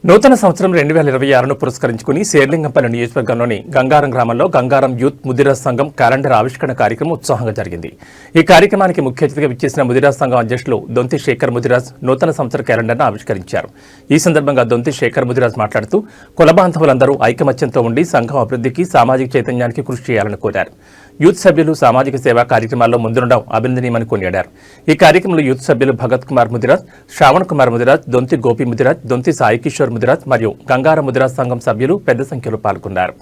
నూతన సంవత్సరం 2026ను పురస్కరించుకుని శేర్లింగంపల్లి నియోజకవర్గంలోని గంగారం గ్రామంలో గంగారం యూత్ ముదిరాజ్ సంఘం క్యాలెండర్ ఆవిష్కరణ కార్యక్రమం ఉత్సాహంగా జరిగింది. ఈ కార్యక్రమానికి ముఖ్య అతిథిగా విచ్చేసిన ముదిరాజ్ సంఘం అధ్యక్షులు దొంతి శేఖర్ ముదిరాజ్ నూతన సంవత్సర క్యాలెండర్ను ఆవిష్కరించారు. ఈ సందర్భంగా దొంతి శేఖర్ ముదిరాజ్ మాట్లాడుతూ కుల బాంధవులందరూ ఐకమత్యంతో ఉండి సంఘం అభివృద్ధికి సామాజిక చైతన్యానికి కృషి చేయాలని కోరారు. యూత్ సభ్యులు సామాజిక సేవా కార్యక్రమాల్లో ముందుండడం అభినందనీయమని కొనియాడారు. ఈ కార్యక్రమంలో యూత్ సభ్యులు భగత్ కుమార్ ముదిరాజ్, శ్రావణ్ కుమార్ ముదిరాజ్, దొంతి గోపి ముదిరాజ్, దొంతి సాయి కిషోర్ ముదిరాజ్ మరియు గంగారం ముదిరాజ్ సంఘం సభ్యులు పెద్ద సంఖ్యలో పాల్గొన్నారు.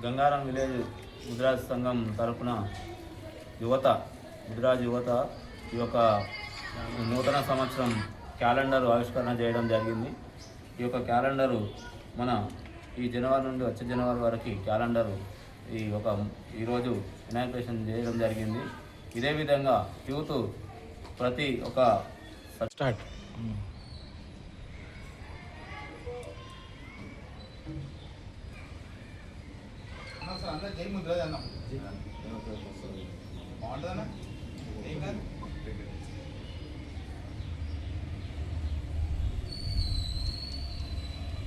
గంగారం విలేజ్ ముదిరాజ్ సంఘం తరఫున ముదిరాజ్ యువత ఈ యొక్క నూతన సంవత్సరం క్యాలెండర్ ఆవిష్కరణ చేయడం జరిగింది. ఈ యొక్క క్యాలెండరు మన ఈ జనవరి నుండి వచ్చే జనవరి వరకు క్యాలెండరు ఈరోజు ఇనాగ్రేషన్ చేయడం జరిగింది. ఇదే విధంగా యూత్ ప్రతి ఒక స్టార్ట్ అందరూ జై ముద్రాజ్ అన్నాం బాగుంటుందన్నా ఏం కాదు.